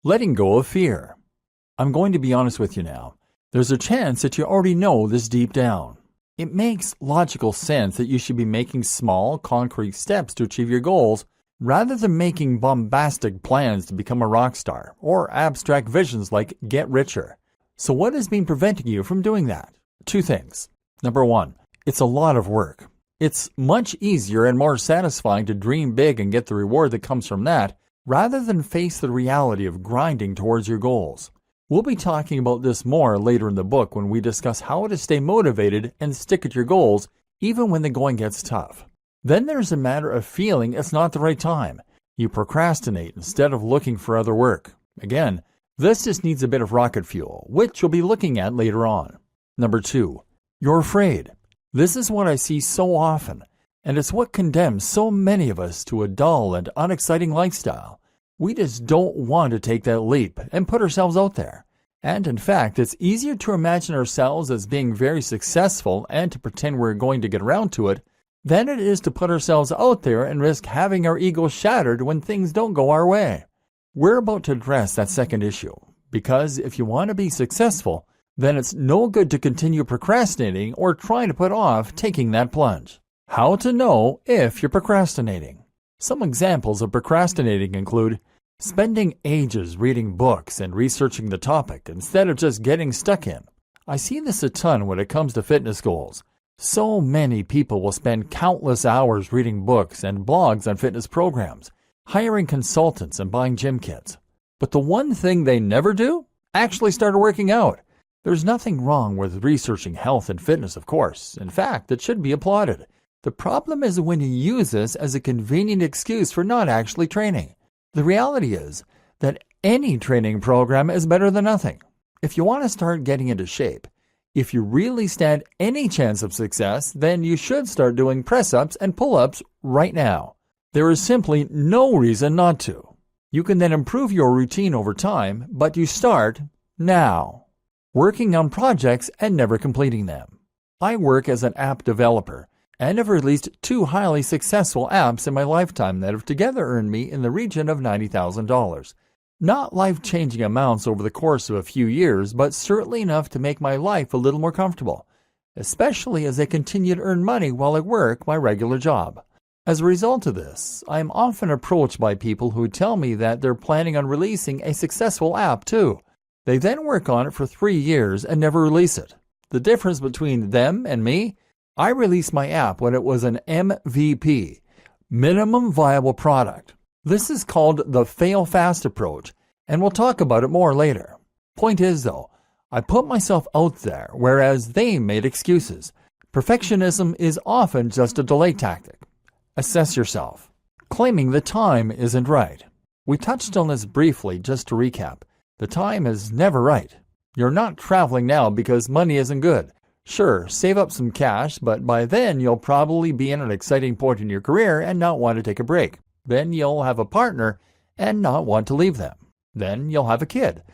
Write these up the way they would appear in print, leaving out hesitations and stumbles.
Letting go of fear. I'm going to be honest with you now. There's a chance that you already know this deep down. It makes logical sense that you should be making small, concrete steps to achieve your goals rather than making bombastic plans to become a rock star or abstract visions like get richer. So what has been preventing you from doing that? Two things. Number one, it's a lot of work. It's much easier and more satisfying to dream big and get the reward that comes from that rather than face the reality of grinding towards your goals. We'll be talking about this more later in the book when we discuss how to stay motivated and stick at your goals even when the going gets tough. Then there's a matter of feeling it's not the right time. You procrastinate instead of looking for other work. Again, this just needs a bit of rocket fuel, which you'll be looking at later on. Number two, you're afraid. This is what I see so often, and it's what condemns so many of us to a dull and unexciting lifestyle. We just don't want to take that leap and put ourselves out there. And in fact, it's easier to imagine ourselves as being very successful and to pretend we're going to get around to it than it is to put ourselves out there and risk having our ego shattered when things don't go our way. We're about to address that second issue, because if you want to be successful, then it's no good to continue procrastinating or trying to put off taking that plunge. How to know if you're procrastinating. Some examples of procrastinating include spending ages reading books and researching the topic instead of just getting stuck in. I see this a ton when it comes to fitness goals. So many people will spend countless hours reading books and blogs on fitness programs, hiring consultants and buying gym kits. But the one thing they never do? Actually start working out. There's nothing wrong with researching health and fitness, of course. In fact, it should be applauded. The problem is when you use this as a convenient excuse for not actually training. The reality is that any training program is better than nothing. If you want to start getting into shape, if you really stand any chance of success, then you should start doing press-ups and pull-ups right now. There is simply no reason not to. You can then improve your routine over time, but you start now. Working on projects and never completing them. I work as an app developer and have released 2 highly successful apps in my lifetime that have together earned me in the region of $90,000. Not life-changing amounts over the course of a few years, but certainly enough to make my life a little more comfortable, especially as I continue to earn money while I work my regular job. As a result of this, I am often approached by people who tell me that they're planning on releasing a successful app too. They then work on it for 3 years and never release it. The difference between them and me? I released my app when it was an MVP, minimum viable product. This is called the fail fast approach, and we'll talk about it more later. Point is though, I put myself out there, whereas they made excuses. Perfectionism is often just a delay tactic. Assess yourself. Claiming the time isn't right. We touched on this briefly just to recap. The time is never right. You're not traveling now because money isn't good. Sure, save up some cash, but by then you'll probably be in an exciting point in your career and not want to take a break. Then you'll have a partner and not want to leave them. Then you'll have a kid.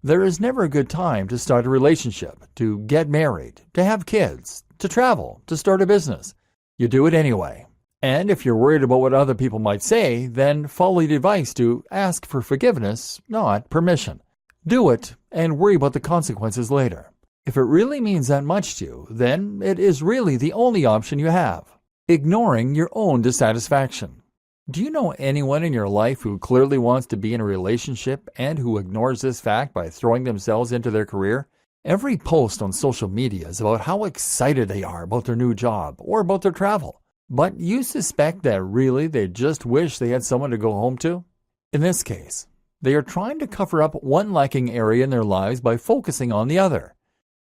There is never a good time to start a relationship, to get married, to have kids, to travel, to start a business. You do it anyway. And if you're worried about what other people might say, then follow the advice to ask for forgiveness, not permission. Do it and worry about the consequences later. If it really means that much to you, then it is really the only option you have. Ignoring your own dissatisfaction. Do you know anyone in your life who clearly wants to be in a relationship and who ignores this fact by throwing themselves into their career? Every post on social media is about how excited they are about their new job or about their travel. But you suspect that really they just wish they had someone to go home to? In this case, they are trying to cover up one lacking area in their lives by focusing on the other.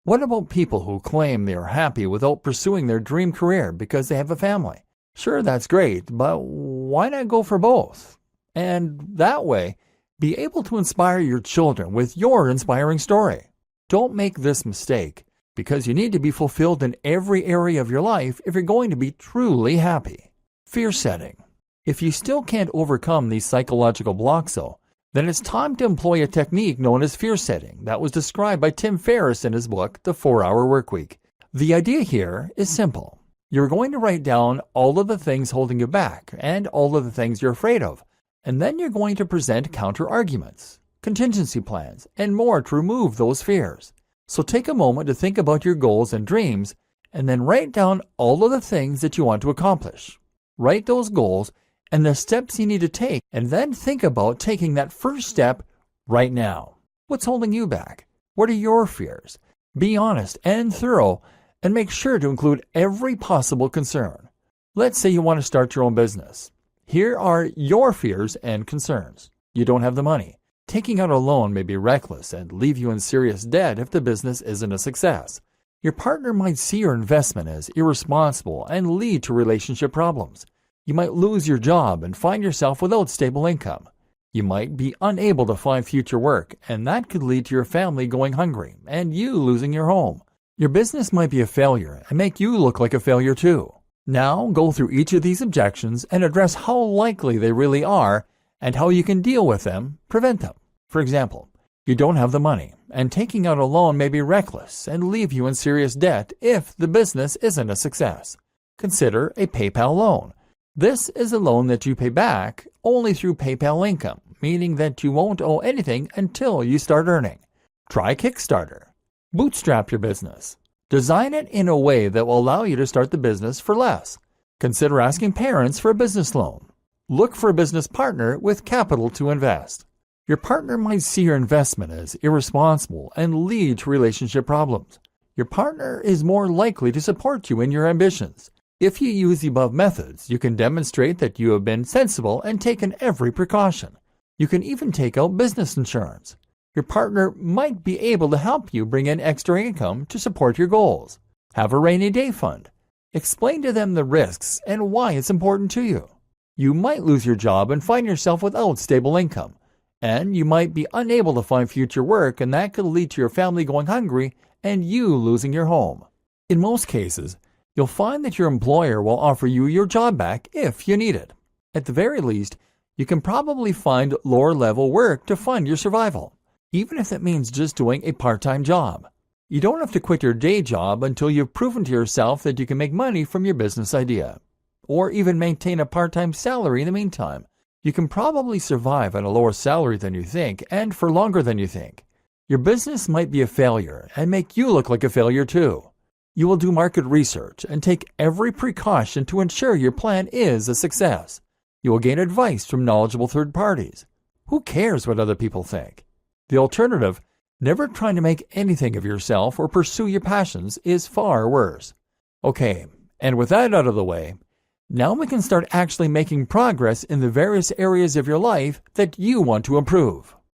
What about people who claim they are happy without pursuing their dream career because they have a family? Sure, that's great, but why not go for both? And that way, be able to inspire your children with your inspiring story. Don't make this mistake, because you need to be fulfilled in every area of your life if you're going to be truly happy. Fear setting. If you still can't overcome these psychological blocks, though, then it's time to employ a technique known as fear setting that was described by Tim Ferriss in his book, The 4-Hour Workweek. The idea here is simple. You're going to write down all of the things holding you back and all of the things you're afraid of, and then you're going to present counter-arguments. contingency plans, and more to remove those fears. So take a moment to think about your goals and dreams, and then write down all of the things that you want to accomplish. Write those goals and the steps you need to take, and then think about taking that first step right now. What's holding you back? What are your fears? Be honest and thorough, and make sure to include every possible concern. Let's say you want to start your own business. Here are your fears and concerns. You don't have the money. Taking out a loan may be reckless and leave you in serious debt if the business isn't a success. Your partner might see your investment as irresponsible and lead to relationship problems. You might lose your job and find yourself without stable income. You might be unable to find future work, and that could lead to your family going hungry and you losing your home. Your business might be a failure and make you look like a failure too. Now go through each of these objections and address how likely they really are and how you can deal with them, prevent them. For example, you don't have the money, and taking out a loan may be reckless and leave you in serious debt if the business isn't a success. Consider a PayPal loan. This is a loan that you pay back only through PayPal income, meaning that you won't owe anything until you start earning. Try Kickstarter. Bootstrap your business. Design it in a way that will allow you to start the business for less. Consider asking parents for a business loan. Look for a business partner with capital to invest. Your partner might see your investment as irresponsible and lead to relationship problems. Your partner is more likely to support you in your ambitions. If you use the above methods, you can demonstrate that you have been sensible and taken every precaution. You can even take out business insurance. Your partner might be able to help you bring in extra income to support your goals. Have a rainy day fund. Explain to them the risks and why it's important to you. You might lose your job and find yourself without stable income. And you might be unable to find future work, and that could lead to your family going hungry and you losing your home. In most cases, you'll find that your employer will offer you your job back if you need it. At the very least, you can probably find lower-level work to fund your survival, even if it means just doing a part-time job. You don't have to quit your day job until you've proven to yourself that you can make money from your business idea, or even maintain a part-time salary in the meantime. You can probably survive on a lower salary than you think and for longer than you think. Your business might be a failure and make you look like a failure too. You will do market research and take every precaution to ensure your plan is a success. You will gain advice from knowledgeable third parties. Who cares what other people think? The alternative, never trying to make anything of yourself or pursue your passions, is far worse. Okay, and with that out of the way, now we can start actually making progress in the various areas of your life that you want to improve.